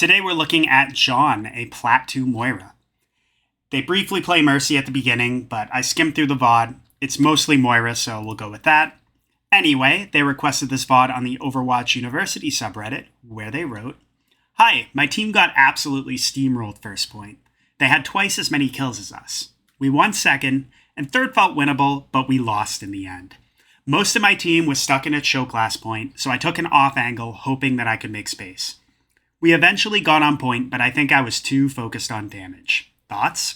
Today we're looking at John, a Plat 2 Moira. They briefly play Mercy at the beginning, but I skimmed through the VOD. It's mostly Moira, so we'll go with that. Anyway, they requested this VOD on the Overwatch University subreddit, where they wrote, "Hi, my team got absolutely steamrolled first point. They had twice as many kills as us. We won second, and third felt winnable, but we lost in the end. Most of my team was stuck in a choke last point, so I took an off angle, hoping that I could make space. We eventually got on point, but I think I was too focused on damage. Thoughts?"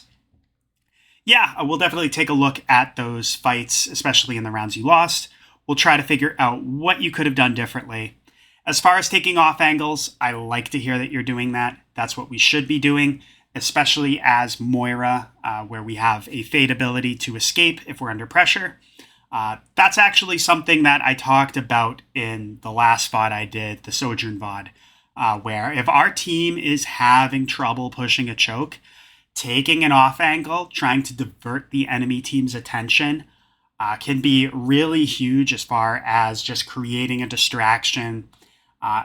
Yeah, we'll definitely take a look at those fights, especially in the rounds you lost. We'll try to figure out what you could have done differently. As far as taking off angles, I like to hear that you're doing that. That's what we should be doing, especially as Moira, where we have a fade ability to escape if we're under pressure. That's actually something that I talked about in the last VOD I did, the Sojourn VOD, where if our team is having trouble pushing a choke, taking an off angle, trying to divert the enemy team's attention, can be really huge as far as just creating a distraction,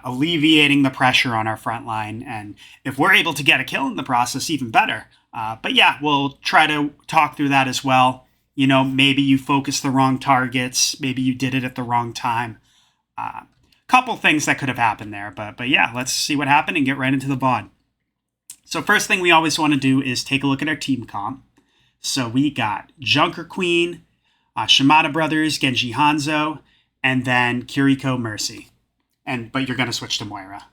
alleviating the pressure on our front line. And if we're able to get a kill in the process, even better. But yeah, we'll try to talk through that as well. You know, maybe you focused the wrong targets. Maybe you did it at the wrong time. Couple things that could have happened there. But yeah, let's see what happened and get right into the VOD. So first thing we always want to do is take a look at our team comp. So we got Junker Queen, Shimada Brothers, Genji Hanzo, and then Kiriko Mercy. But you're going to switch to Moira.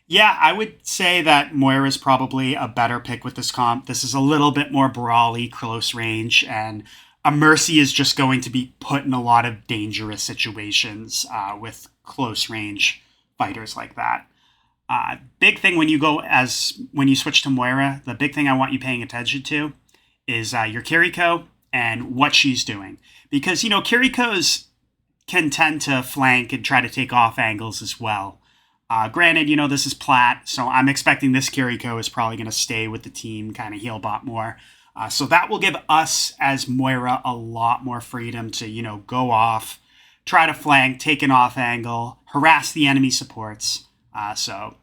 Yeah, I would say that Moira is probably a better pick with this comp. This is a little bit more brawly, close range, and a Mercy is just going to be put in a lot of dangerous situations with close range fighters like that. Big thing when you switch to Moira, the big thing I want you paying attention to is your Kiriko and what she's doing. Because, you know, Kiriko's can tend to flank and try to take off angles as well. Granted, you know, this is Plat, so I'm expecting this Kiriko is probably going to stay with the team, kind of heal bot more. So that will give us as Moira a lot more freedom to, you know, go off, try to flank, take an off angle, harass the enemy supports. So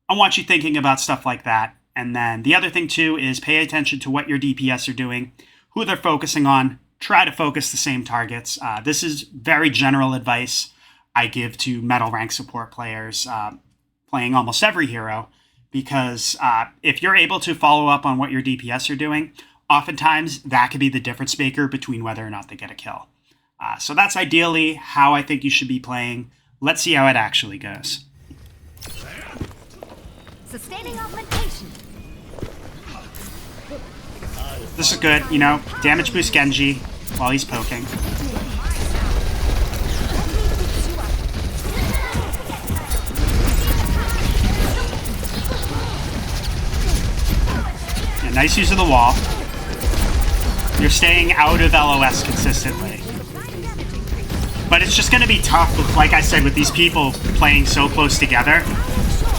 I want you thinking about stuff like that. And then the other thing too is pay attention to what your DPS are doing, who they're focusing on. Try to focus the same targets. This is very general advice I give to metal rank support players playing almost every hero, because if you're able to follow up on what your DPS are doing, oftentimes that could be the difference maker between whether or not they get a kill. So that's ideally how I think you should be playing. Let's see how it actually goes. Sustaining augmentation. This is good, you know, damage boost Genji while he's poking. Yeah, nice use of the wall. You're staying out of LOS consistently. But it's just going to be tough, with, like I said, with these people playing so close together.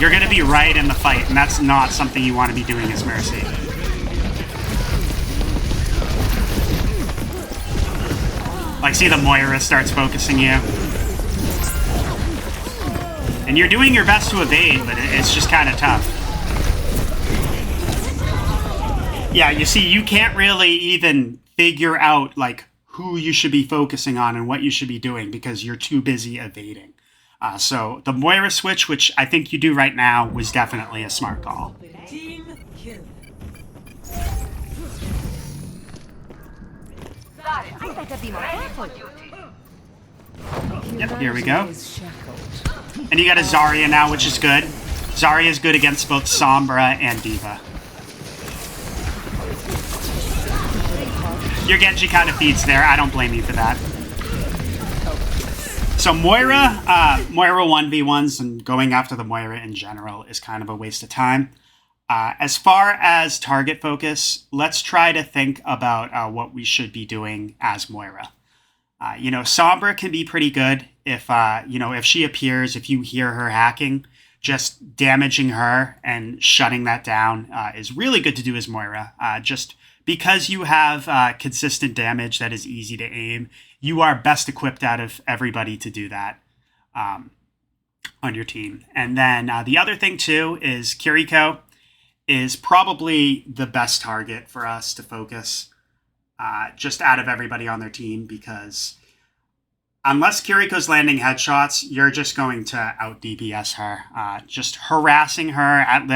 You're going to be right in the fight, and that's not something you want to be doing as Mercy. Like, see, the Moira starts focusing you. And you're doing your best to evade, but it's just kind of tough. Yeah, you see, you can't really even figure out, like, who you should be focusing on and what you should be doing because you're too busy evading. So the Moira switch, which I think you do right now, was definitely a smart call. I better be more careful. Yep, here we go. And you got a Zarya now, which is good. Zarya is good against both Sombra and D.Va. Your Genji kind of feeds there. I don't blame you for that. So Moira 1v1s and going after the Moira in general is kind of a waste of time. As far as target focus, let's try to think about what we should be doing as Moira. You know, Sombra can be pretty good if, you know, if she appears, if you hear her hacking, just damaging her and shutting that down is really good to do as Moira. Just because you have consistent damage that is easy to aim, you are best equipped out of everybody to do that. on your team. And then the other thing too is Kiriko is probably the best target for us to focus just out of everybody on their team, because unless Kiriko's landing headshots, you're just going to out DPS her. Just harassing her at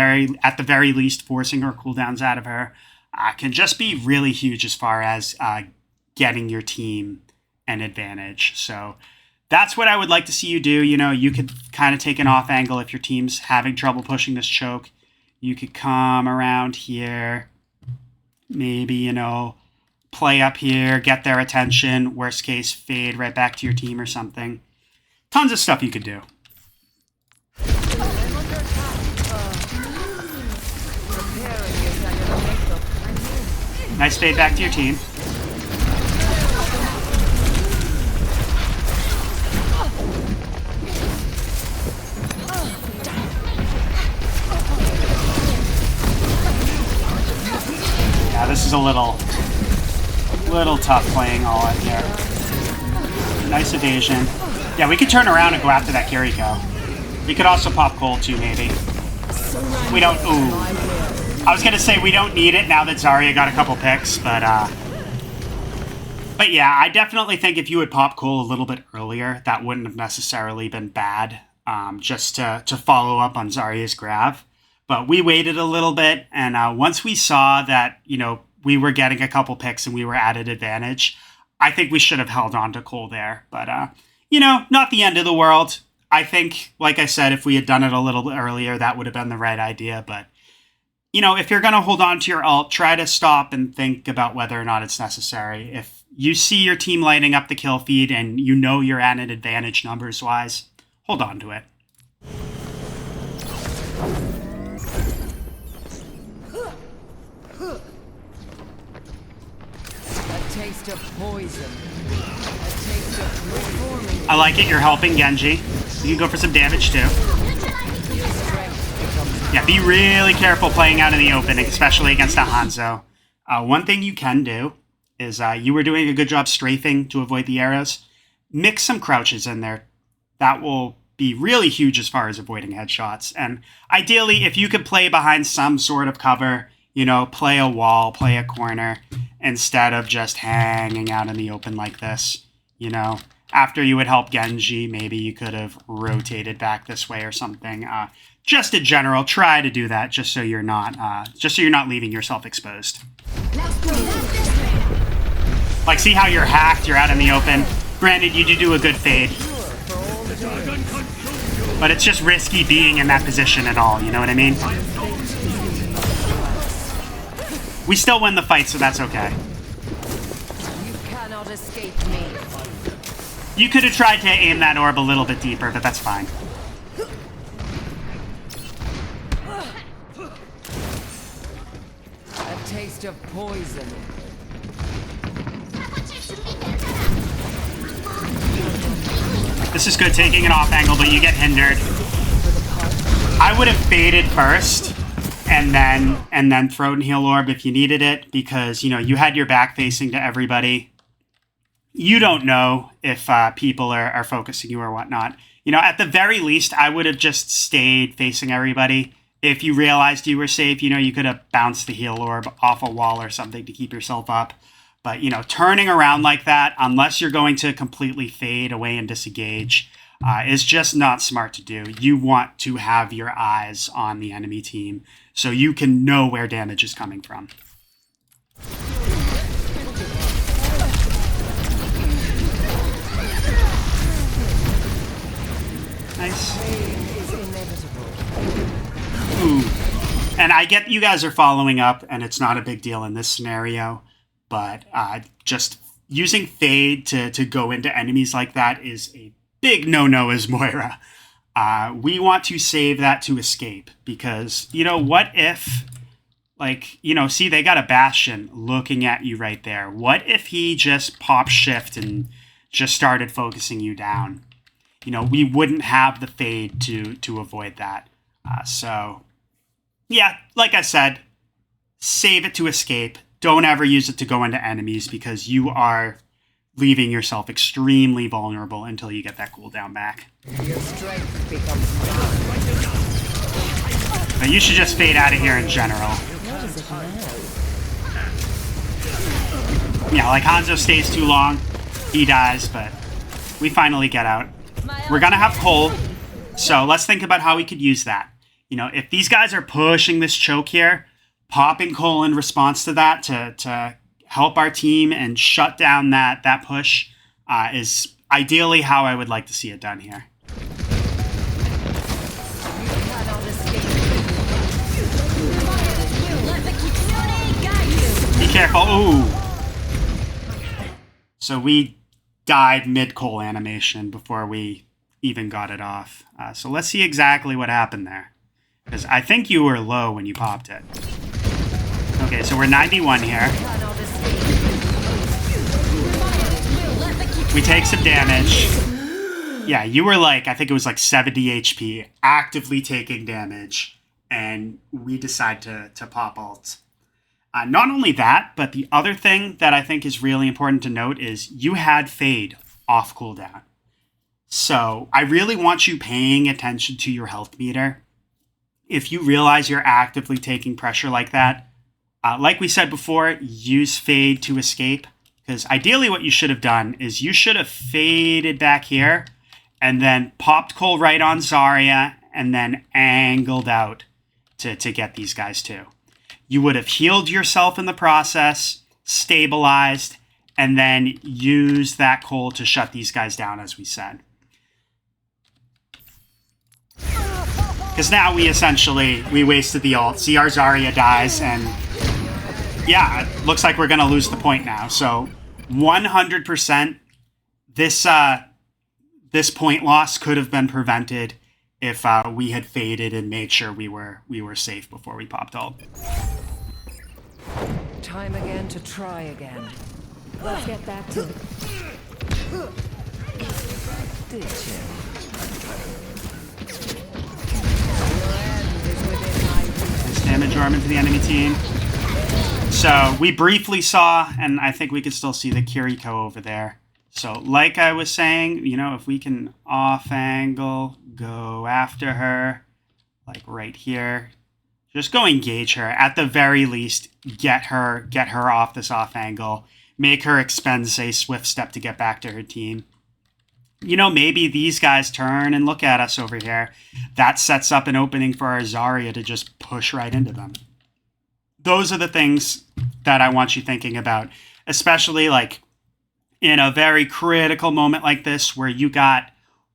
the very least, forcing her cooldowns out of her can just be really huge as far as getting your team an advantage. So that's what I would like to see you do. You know, you could kind of take an off angle if your team's having trouble pushing this choke. You could come around here, maybe, you know, play up here, get their attention. Worst case, fade right back to your team or something. Tons of stuff you could do. Nice fade back to your team. Yeah, this is a little tough playing all in here. Nice evasion. Yeah, we could turn around and go after that Kiriko. We could also pop gold too, maybe. We don't. Ooh. I was gonna say we don't need it now that Zarya got a couple picks, but yeah, I definitely think if you would pop Cole a little bit earlier, that wouldn't have necessarily been bad. Just to follow up on Zarya's grab. But we waited a little bit, and once we saw that, you know, we were getting a couple picks and we were at an advantage, I think we should have held on to Cole there. But, you know, not the end of the world. I think, like I said, if we had done it a little bit earlier, that would have been the right idea. But, you know, if you're going to hold on to your ult, try to stop and think about whether or not it's necessary. If you see your team lighting up the kill feed and you know you're at an advantage numbers-wise, hold on to it. Taste of poison. A taste of reforming. I like it. You're helping Genji. You can go for some damage too. Yeah, be really careful playing out in the open, especially against a Hanzo. One thing you can do is you were doing a good job strafing to avoid the arrows. Mix some crouches in there. That will be really huge as far as avoiding headshots. And ideally, if you could play behind some sort of cover, you know, play a wall, play a corner, instead of just hanging out in the open like this, you know. After you would help Genji, maybe you could have rotated back this way or something. Just in general, try to do that just so you're not leaving yourself exposed. Like, see how you're hacked, you're out in the open. Granted, you do a good fade. But it's just risky being in that position at all, you know what I mean? We still win the fight, so that's okay. You cannot escape me. You could have tried to aim that orb a little bit deeper, but that's fine. A taste of poison. This is good, taking an off angle, but you get hindered. I would have faded first, and then thrown heal orb if you needed it, because, you know, you had your back facing to everybody. You don't know if people are focusing you or whatnot. You know, at the very least, I would have just stayed facing everybody. If you realized you were safe, you know, you could have bounced the heal orb off a wall or something to keep yourself up. But, you know, turning around like that, unless you're going to completely fade away and disengage, is just not smart to do. You want to have your eyes on the enemy team so you can know where damage is coming from. Nice. Ooh. And I get you guys are following up, and it's not a big deal in this scenario, but just using Fade to go into enemies like that is a big no-no as Moira. We want to save that to escape, because, you know, what if, like, you know, see, they got a Bastion looking at you right there. What if he just popped shift and just started focusing you down? You know, we wouldn't have the Fade to avoid that. So, yeah, like I said, save it to escape. Don't ever use it to go into enemies, because you are leaving yourself extremely vulnerable until you get that cooldown back. Your strength becomes mine. But you should just fade out of here in general. What is it now? Yeah, like Hanzo stays too long, he dies, but we finally get out. We're gonna have coal, so let's think about how we could use that. You know, if these guys are pushing this choke here, popping coal in response to that to help our team and shut down that push is ideally how I would like to see it done here. Be careful. Ooh. So we died mid-coal animation before we even got it off. So let's see exactly what happened there. Because I think you were low when you popped it. Okay, so we're 91 here. We take some damage. Yeah, you were like, I think it was like 70 HP, actively taking damage. And we decide to pop ult. Not only that, but the other thing that I think is really important to note is you had Fade off cooldown. So I really want you paying attention to your health meter. If you realize you're actively taking pressure like that, like we said before, use Fade to escape. Because ideally what you should have done is you should have faded back here and then popped coal right on Zarya and then angled out to get these guys too. You would have healed yourself in the process, stabilized, and then used that coal to shut these guys down, as we said. Because now we wasted the ult. See, our Zarya dies, and yeah, it looks like we're going to lose the point now. So 100% this point loss could have been prevented if we had faded and made sure we were safe before we popped ult. Time again to try again. Let's get back to it. Did you? Nice damage arm into the enemy team. So we briefly saw, and I think we could still see the Kiriko over there. So like I was saying, you know, if we can off angle, go after her, like right here, just go engage her. At the very least, get her off this off angle, make her expend, say, Swift Step to get back to her team. You know, maybe these guys turn and look at us over here. That sets up an opening for our Zarya to just push right into them. Those are the things that I want you thinking about, especially like in a very critical moment like this where you got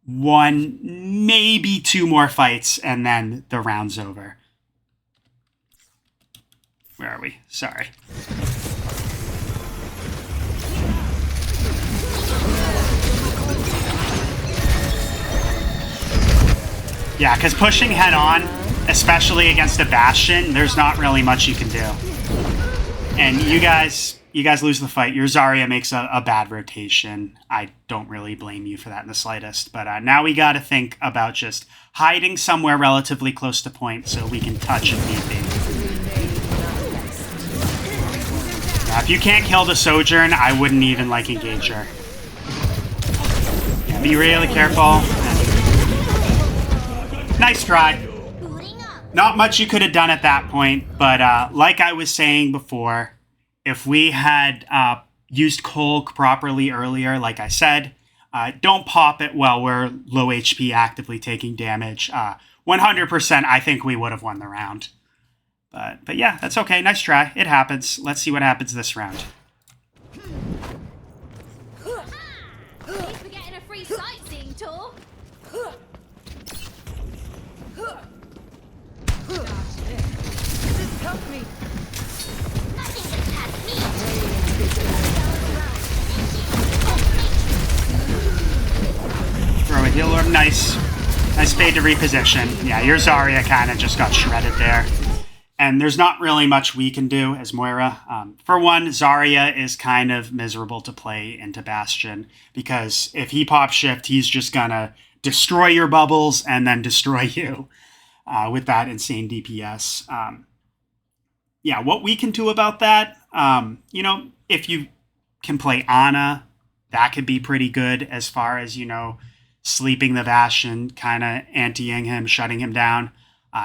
one, maybe two more fights and then the round's over. Where are we? Sorry. Yeah, because pushing head on, especially against a Bastion, there's not really much you can do. And you guys lose the fight. Your Zarya makes a bad rotation. I don't really blame you for that in the slightest. But now we got to think about just hiding somewhere relatively close to point so we can touch if need be. Now, if you can't kill the Sojourn, I wouldn't even engage her. Yeah, be really careful. Nice try. Not much you could have done at that point, but like I was saying before, if we had used coal properly earlier, like I said, don't pop it while we're low HP actively taking damage. 100%, I think we would have won the round. But yeah, that's okay. Nice try. It happens. Let's see what happens this round. Thanks for getting a free sightseeing tour. Help me! Throw a heal orb. Nice. Nice fade to reposition. Yeah, your Zarya kind of just got shredded there. And there's not really much we can do as Moira. For one, Zarya is kind of miserable to play into Bastion because if he pops shift, he's just gonna destroy your bubbles and then destroy you with that insane DPS. Yeah, what we can do about that, you know, if you can play Ana that could be pretty good as far as, you know, sleeping the Bastion, kind of anti-ing him, shutting him down.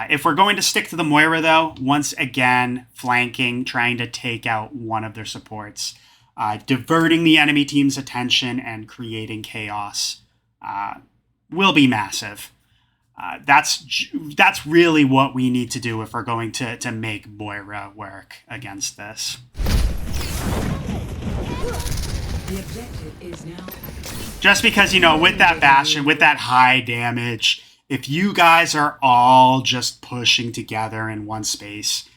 If we're going to stick to the Moira, though, once again, flanking, trying to take out one of their supports, diverting the enemy team's attention and creating chaos will be massive. That's really what we need to do if we're going to make Moira work against this. The objective is now. Just because, you know, with that Bastion, with that high damage, if you guys are all just pushing together in one space,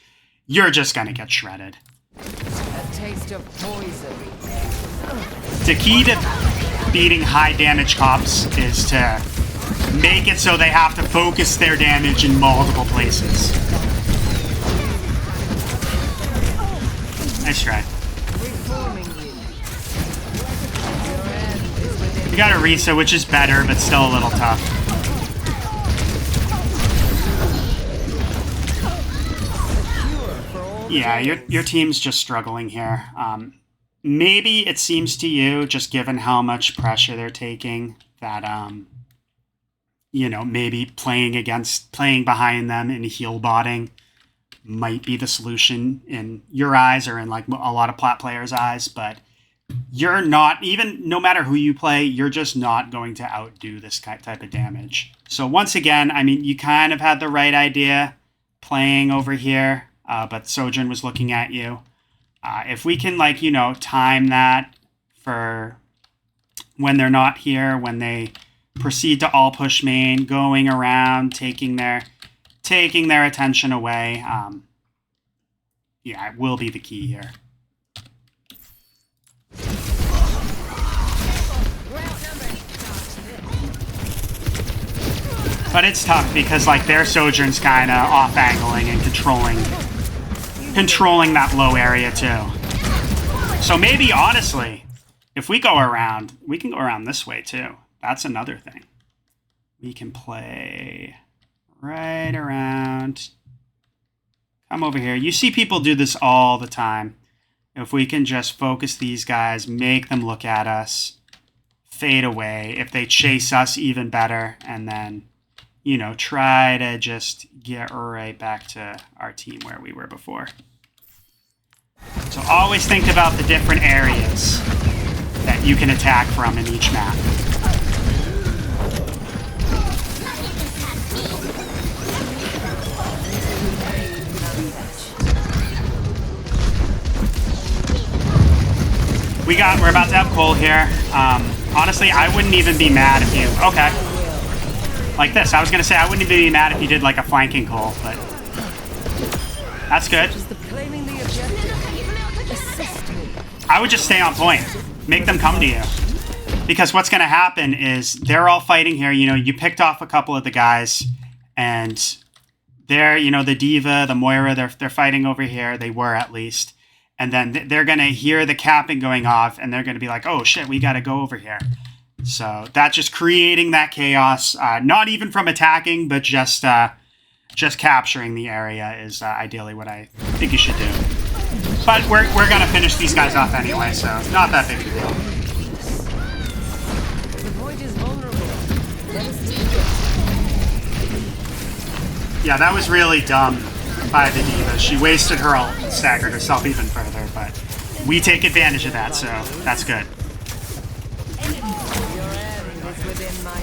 you're just going to get shredded. A taste of poison. The key to beating high damage cops is to make it so they have to focus their damage in multiple places. Nice try. Reforming you. Your end is within. You got Orisa, which is better, but still a little tough. Yeah, your team's just struggling here. Maybe it seems to you, just given how much pressure they're taking, that you know, maybe playing behind them and heal botting might be the solution in your eyes or in like a lot of Plat players' eyes, but you're not, even no matter who you play, you're just not going to outdo this type of damage. So once again, I mean, you kind of had the right idea playing over here, but Sojourn was looking at you. If we can, like, you know, time that for when they're not here, when they proceed to all push main, going around, taking their attention away, yeah, it will be the key here. But it's tough because, like, their Sojourn's kind of off-angling and controlling that low area too. So maybe, honestly, if we go around, we can go around this way too. That's another thing. We can play right around. Come over here. You see people do this all the time. If we can just focus these guys, make them look at us, fade away. If they chase us, even better. And then, you know, try to just get right back to our team where we were before. So always think about the different areas that you can attack from in each map. We're about to have Cole here. Honestly, I wouldn't even be mad if you... Okay. Like this. I was going to say I wouldn't even be mad if you did like a flanking Cole, but... That's good. I would just stay on point. Make them come to you. Because what's going to happen is they're all fighting here. You know, you picked off a couple of the guys, and they're, you know, the Diva, the Moira, they're fighting over here. They were, at least. And then they're going to hear the capping going off, and they're going to be like, oh, shit, we got to go over here. So that's just creating that chaos, not even from attacking, but just capturing the area is ideally what I think you should do. But we're going to finish these guys off anyway, so not that big of a deal. The void is vulnerable. Yeah, that was really dumb by the Diva. She wasted her ult and staggered herself even further, but we take advantage of that, so that's good. Your end is within my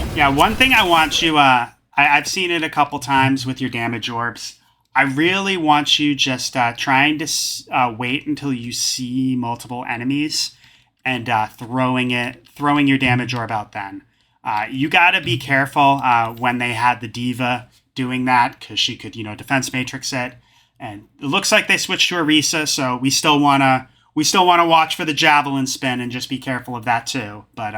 reach. Yeah, one thing I want you, I've seen it a couple times with your damage orbs. I really want you just trying to wait until you see multiple enemies and throwing your damage orb out then. You gotta be careful when they had the Diva doing that, because she could, you know, defense matrix it. And it looks like they switched to Orisa, so we still wanna watch for the javelin spin and just be careful of that too. But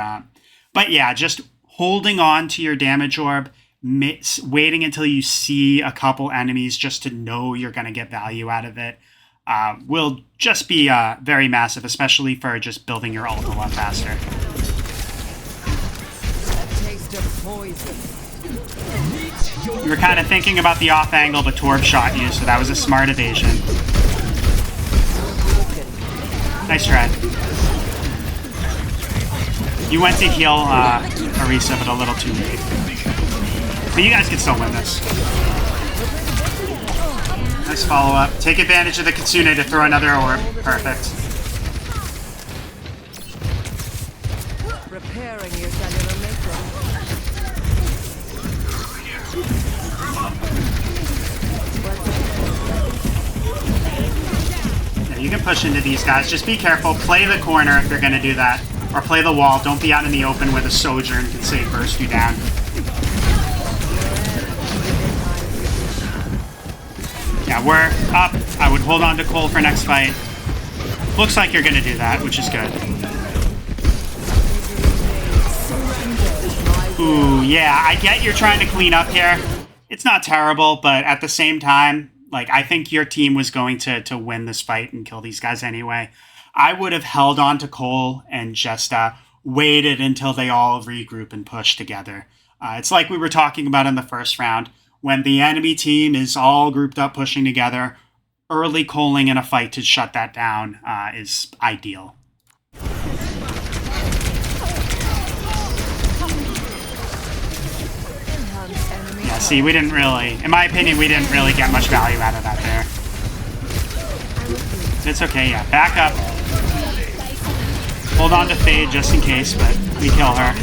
yeah, just holding on to your damage orb, waiting until you see a couple enemies just to know you're gonna get value out of it, will just be very massive, especially for just building your ult a lot faster. Poison. You were kind of thinking about the off angle, but Torb shot you, so that was a smart evasion. Nice try. You went to heal Arisa, but a little too late. But you guys can still win this. Nice follow-up. Take advantage of the Kitsune to throw another orb. Perfect. Repairing your cellular matrix. Yeah, you can push into these guys. Just be careful. Play the corner if you're going to do that. Or play the wall. Don't be out in the open where the Sojourn can say burst you down. Yeah, we're up. I would hold on to Cole for next fight. Looks like you're going to do that, which is good. Ooh, yeah, I get you're trying to clean up here. It's not terrible, but at the same time, like, I think your team was going to win this fight and kill these guys anyway. I would have held on to Cole and just waited until they all regroup and push together. It's like we were talking about in the first round. When the enemy team is all grouped up pushing together, early calling in a fight to shut that down is ideal. Yeah, see, we didn't really, in my opinion, we didn't really get much value out of that there. It's okay, yeah. Back up. Hold on to Fade just in case, but we kill her.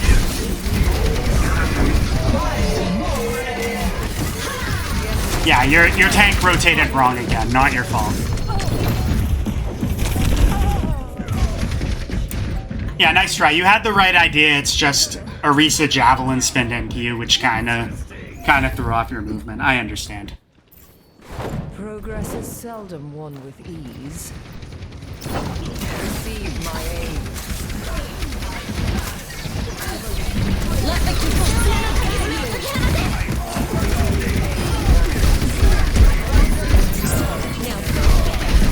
Yeah, your tank rotated wrong again. Not your fault. Yeah, nice try. You had the right idea. It's just Arisa Javelin spinned into you, which kind of threw off your movement. I understand. Progress is seldom won with ease. Receive my aid. Let the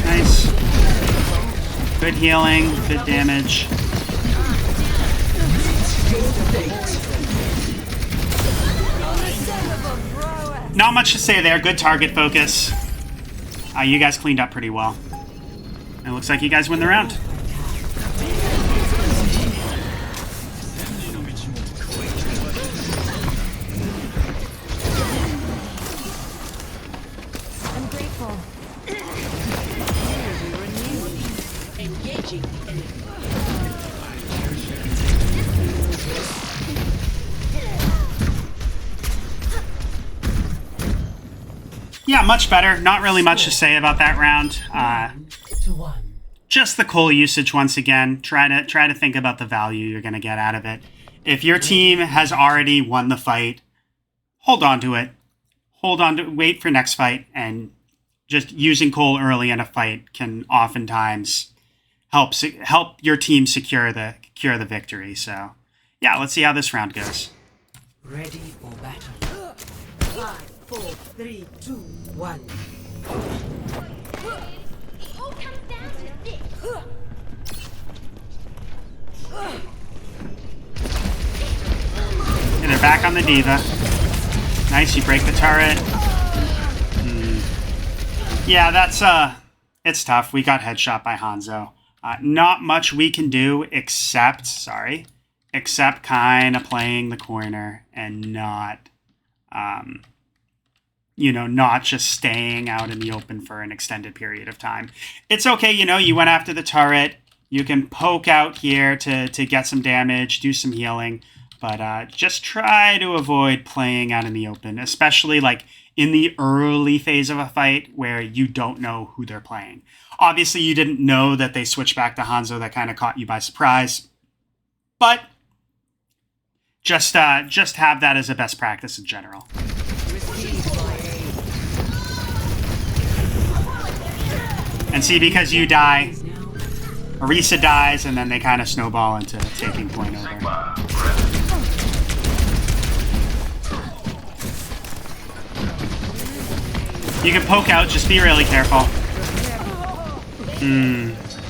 Nice. Good healing, good damage. Not much to say there. Good target focus. You guys cleaned up pretty well. It looks like you guys win the round. I'm grateful. Engaging the enemy. Yeah, much better. Not really much to say about that round. Just the coal usage once again. Try to think about the value you're going to get out of it. If your team has already won the fight, hold on to it. Wait for next fight, and just using coal early in a fight can oftentimes help your team secure the victory. So, yeah, let's see how this round goes. Ready for battle. 5, 4, 3, 2, 1. It all comes down to this. And they're back on the Diva. Nice, you break the turret. Yeah, that's it's tough. We got headshot by Hanzo. Not much we can do except kind of playing the corner and not not just staying out in the open for an extended period of time. It's okay, you went after the turret. You can poke out here to get some damage, do some healing, but just try to avoid playing out in the open, especially like in the early phase of a fight where you don't know who they're playing. Obviously, you didn't know that they switched back to Hanzo. That kind of caught you by surprise, but just have that as a best practice in general. And see, because you die, Arisa dies, and then they kind of snowball into taking point over. You can poke out, just be really careful.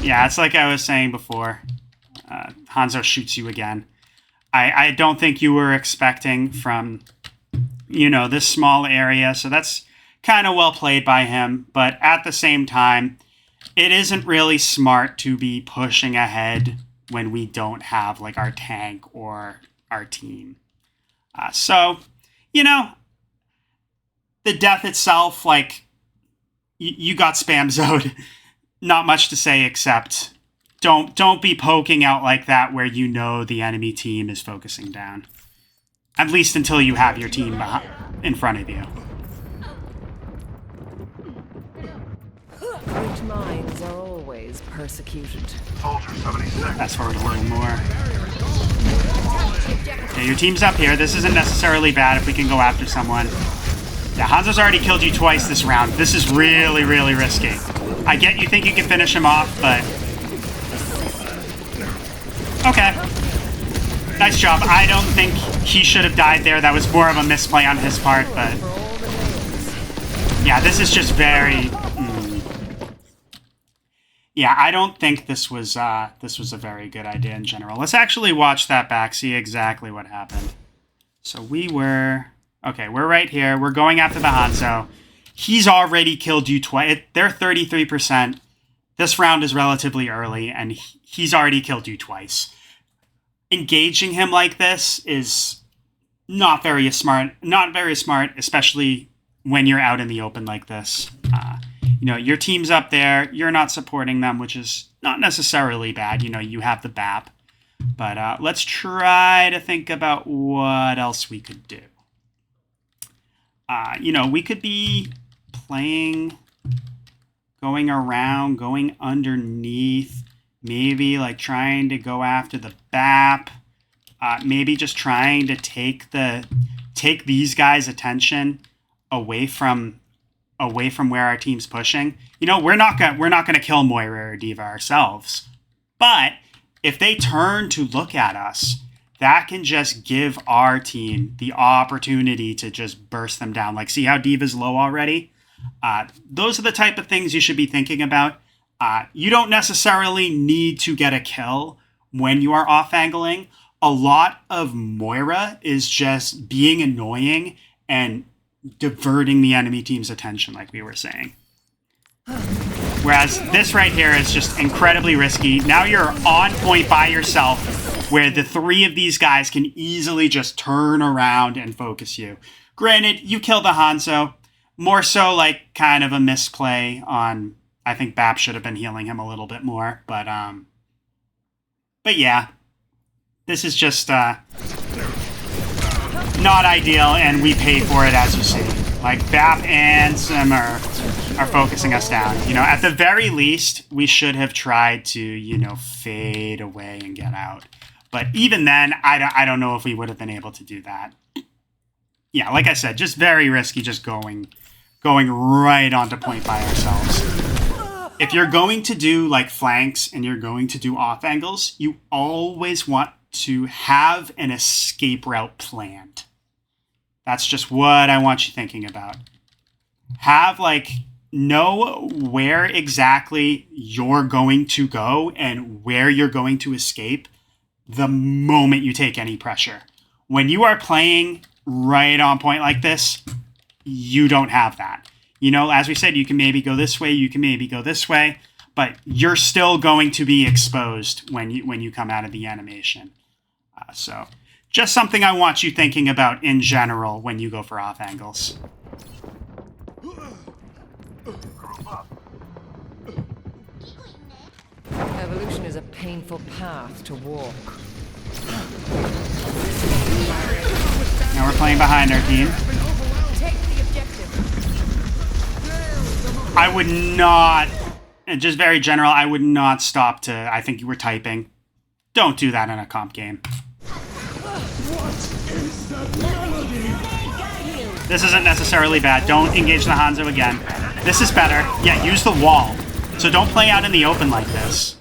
Yeah, it's like I was saying before. Hanzo shoots you again. I don't think you were expecting from, this small area, so that's kind of well played by him. But at the same time, it isn't really smart to be pushing ahead when we don't have like our tank or our team. So, you know, the death itself, like, you got spam zoned. Not much to say except don't be poking out like that where you know the enemy team is focusing down. At least until you have your team in front of you. Great minds are always persecuted. Fast forward a little more. Okay, your team's up here. This isn't necessarily bad if we can go after someone. Yeah, Hanzo's already killed you twice this round. This is really, really risky. I get you think you can finish him off, but... Okay. Nice job. I don't think he should have died there. That was more of a misplay on his part, but... Yeah, this is just very... Yeah, I don't think this was a very good idea in general. Let's actually watch that back, see exactly what happened. So we were... Okay, we're right here. We're going after the Hanzo. He's already killed you twice. They're 33%. This round is relatively early, and he's already killed you twice. Engaging him like this is not very smart. Not very smart, especially when you're out in the open like this. You know, your team's up there. You're not supporting them, which is not necessarily bad. You know, you have the BAP. But let's try to think about what else we could do. You know, we could be playing, going around, going underneath, maybe like trying to go after the BAP, maybe just trying to take these guys' attention away from where our team's pushing. You know, we're not gonna kill Moira or Diva ourselves, but if they turn to look at us, that can just give our team the opportunity to just burst them down. Like, see how Diva's low already? Those are the type of things you should be thinking about. You don't necessarily need to get a kill when you are off-angling. A lot of Moira is just being annoying and diverting the enemy team's attention, like we were saying. Whereas this right here is just incredibly risky. Now you're on point by yourself, where the three of these guys can easily just turn around and focus you. Granted, you kill the Hanzo. More so like kind of a misplay on... I think BAP should have been healing him a little bit more. But yeah. This is just not ideal, and we pay for it, as you see. Like, BAP and Sim are focusing us down. You know, at the very least, we should have tried to, you know, fade away and get out. But even then, I don't know if we would have been able to do that. Yeah, like I said, just very risky, just going right onto point by ourselves. If you're going to do like flanks and you're going to do off angles, you always want to have an escape route planned. That's just what I want you thinking about. Have know where exactly you're going to go and where you're going to escape the moment you take any pressure. When you are playing right on point like this, you don't have that. You know, as we said, you can maybe go this way, you can maybe go this way, but you're still going to be exposed when you come out of the animation. So just something I want you thinking about in general when you go for off angles. Evolution is a painful path to walk. Now we're playing behind our team. Take the objective. I would not, just very general, I would not stop to, I think you were typing. Don't do that in a comp game. This isn't necessarily bad. Don't engage the Hanzo again. This is better. Yeah, use the wall. So don't play out in the open like this.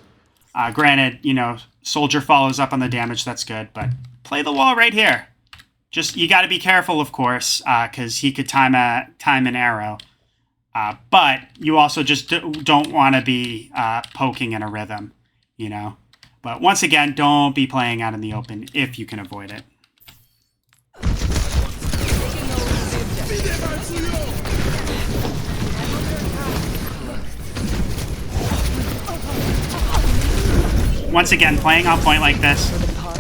Granted, you know, Soldier follows up on the damage, that's good, but play the wall right here. Just, you got to be careful, of course, because he could time an arrow. But you also just don't want to be poking in a rhythm, you know. But once again, don't be playing out in the open if you can avoid it. once again, playing on point like this.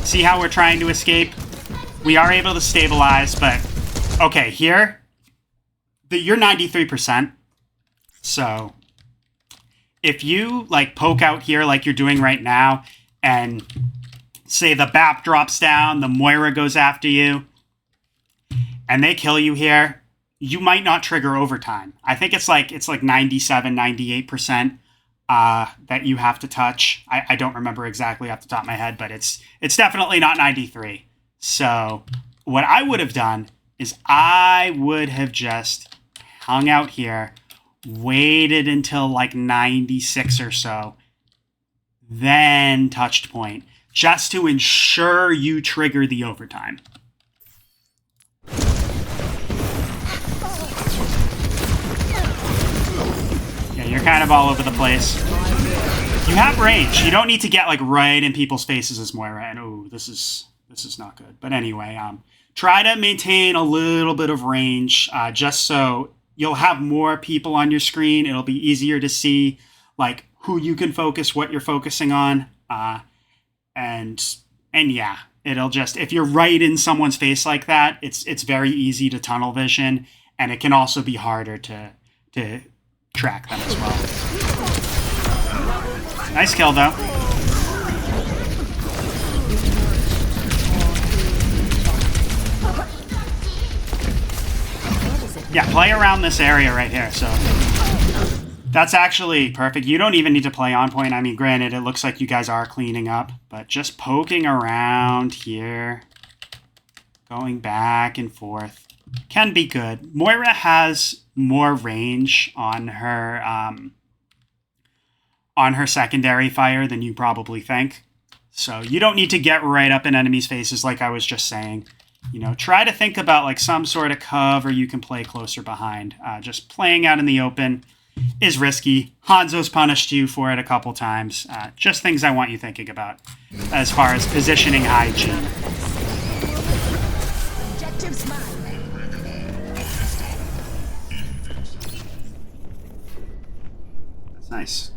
See how we're trying to escape? We are able to stabilize, but... Okay, here... You're 93%. So... If you, like, poke out here like you're doing right now, and say the BAP drops down, the Moira goes after you, and they kill you here, you might not trigger overtime. I think it's like 97, 98% that you have to touch. I don't remember exactly off the top of my head, but it's definitely not 93. So what I would have done is I would have just hung out here, waited until like 96 or so, then touched point, just to ensure you trigger the overtime. Yeah, you're kind of all over the place. You have range. You don't need to get like right in people's faces as Moira. And oh, this is not good. But anyway, try to maintain a little bit of range, just so you'll have more people on your screen. It'll be easier to see like who you can focus, what you're focusing on, and yeah, it'll just, if you're right in someone's face like that, it's very easy to tunnel vision, and it can also be harder to track them as well. Nice kill though. Yeah, play around this area right here, so that's actually perfect. You don't even need to play on point. I mean, granted, it looks like you guys are cleaning up, but just poking around here, going back and forth, can be good. Moira has more range on her secondary fire than you probably think. So you don't need to get right up in enemies' faces like I was just saying. You know, try to think about like some sort of cover you can play closer behind. Just playing out in the open is risky. Hanzo's punished you for it a couple times. Just things I want you thinking about as far as positioning hygiene. Objectives mine. That's nice.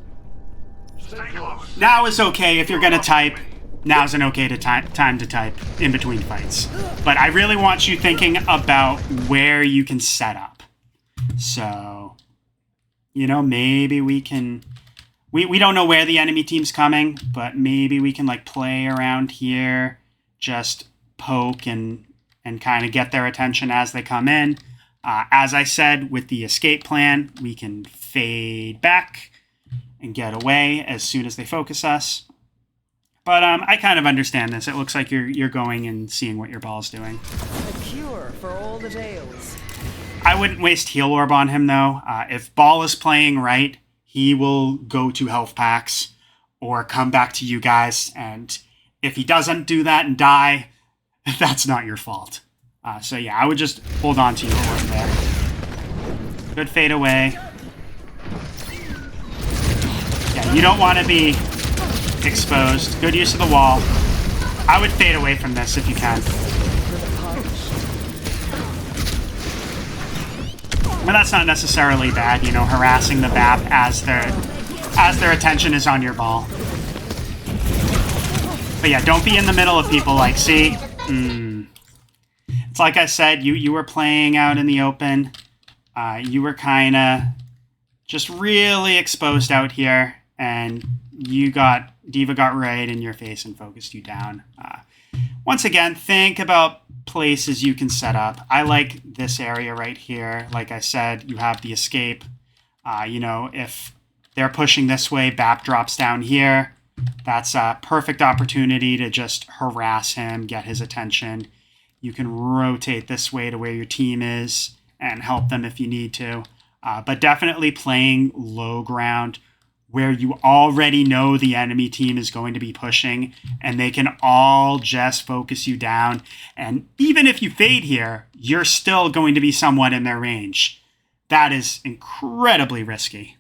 Now is okay if you're going to type. Now's an okay time to type in between fights. But I really want you thinking about where you can set up. So, you know, maybe we can... We don't know where the enemy team's coming, but maybe we can, like, play around here, just poke and kind of get their attention as they come in. As I said, with the escape plan, we can fade back and get away as soon as they focus us. But I kind of understand this. It looks like you're going and seeing what your ball's doing. A cure for all the tales. I wouldn't waste heal orb on him, though. If ball is playing right, he will go to health packs or come back to you guys. And if he doesn't do that and die, that's not your fault. So yeah, I would just hold on to your orb there. Good fade away. Yeah, you don't want to be exposed. Good use of the wall. I would fade away from this if you can. But that's not necessarily bad, you know, harassing the BAP as their attention is on your ball. But yeah, don't be in the middle of people, like, see? It's like I said, you were playing out in the open. You were kind of just really exposed out here, and Diva got right in your face and focused you down. Once again, think about places you can set up. I like this area right here. Like I said, you have the escape. You know, if they're pushing this way, BAP drops down here. That's a perfect opportunity to just harass him, get his attention. You can rotate this way to where your team is and help them if you need to. But definitely playing low ground, where you already know the enemy team is going to be pushing and they can all just focus you down. And even if you fade here, you're still going to be somewhat in their range. That is incredibly risky.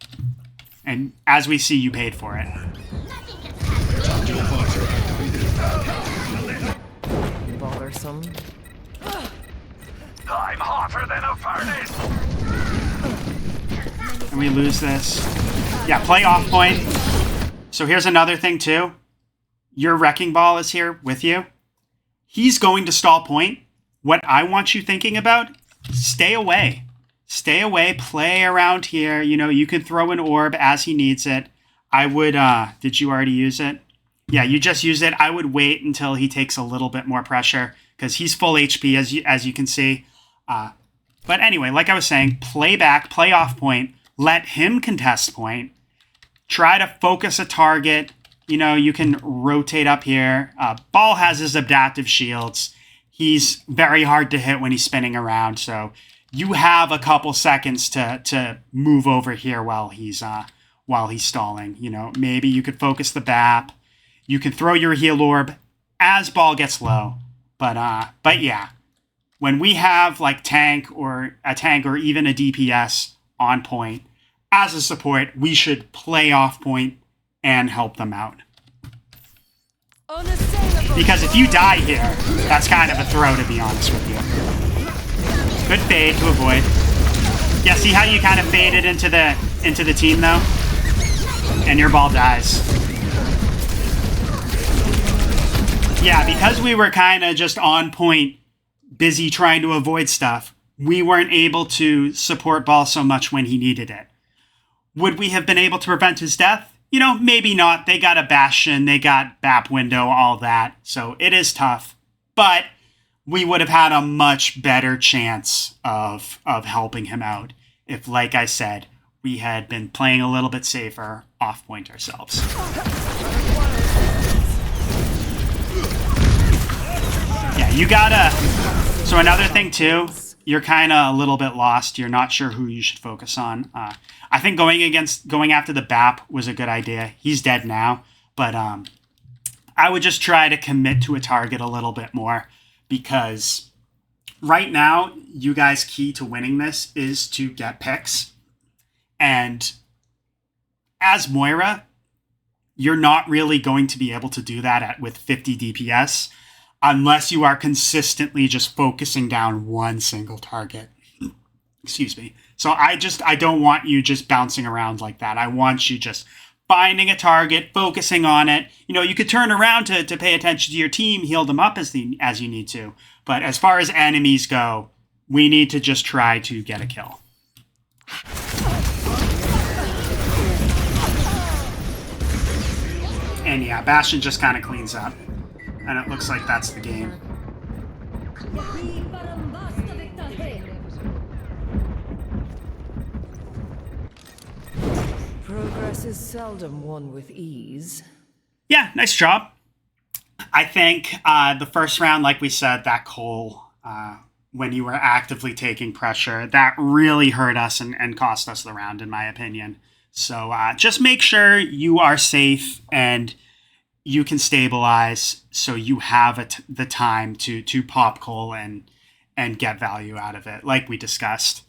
And as we see, you paid for it. Bothersome. I'm hotter than a furnace. And we lose this. Yeah, play off point. So here's another thing too. your Wrecking Ball is here with you. He's going to stall point. What I want you thinking about, stay away. Stay away, play around here. You know, you can throw an orb as he needs it. I would, did you already use it? Yeah, you just used it. I would wait until he takes a little bit more pressure because he's full HP as you can see. But anyway, like I was saying, play back, play off point, let him contest point, try to focus a target. You know, you can rotate up here. Ball has his adaptive shields. He's very hard to hit when he's spinning around, so you have a couple seconds to move over here while he's stalling. You know, maybe you could focus the BAP. You can throw your heal orb as Ball gets low. But yeah, when we have like a tank or even a DPS on point as a support, we should play off point and help them out. Because if you die here, that's kind of a throw, to be honest with you. Good fade to avoid. Yeah, see how you kind of faded into the team though? And your ball dies. Yeah, because we were kind of just on point, busy trying to avoid stuff, we weren't able to support Ball so much when he needed it. Would we have been able to prevent his death? You know, maybe not. They got a Bastion, they got BAP window, all that. So it is tough. But we would have had a much better chance of helping him out if, like I said, we had been playing a little bit safer off point ourselves. Yeah, you gotta... So another thing too, you're kind of a little bit lost. You're not sure who you should focus on. I think going after the BAP was a good idea. He's dead now, but I would just try to commit to a target a little bit more, because right now, you guys' key to winning this is to get picks. And as Moira, you're not really going to be able to do that with 50 DPS unless you are consistently just focusing down one single target. Excuse me. So I don't want you just bouncing around like that. I want you just finding a target, focusing on it. You know, you could turn around to pay attention to your team, heal them up as you need to. But as far as enemies go, we need to just try to get a kill. And yeah, Bastion just kind of cleans up. And it looks like that's the game. Progress is seldom won with ease. Yeah, nice job. I think the first round, like we said, that coal, when you were actively taking pressure, that really hurt us and cost us the round, in my opinion. So just make sure you are safe and you can stabilize so you have the time to pop coal and get value out of it, like we discussed.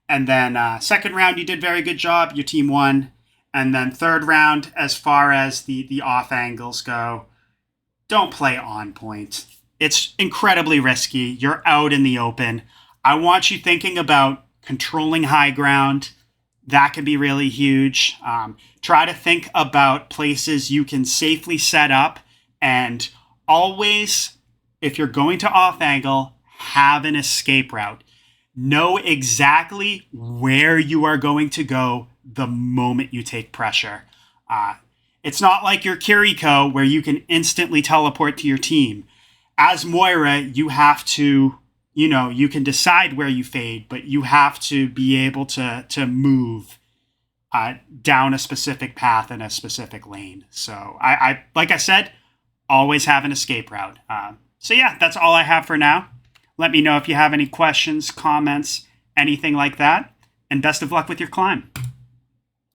And then second round, you did very good job. Your team won. And then third round, as far as the off angles go, don't play on point. It's incredibly risky. You're out in the open. I want you thinking about controlling high ground. That can be really huge. Try to think about places you can safely set up. And always, if you're going to off angle, have an escape route. Know exactly where you are going to go the moment you take pressure. It's not like your Kiriko where you can instantly teleport to your team. As Moira, you have to, you can decide where you fade, but you have to be able to move down a specific path in a specific lane. So I like I said, always have an escape route. So yeah, that's all I have for now. Let me know if you have any questions, comments, anything like that. And best of luck with your climb.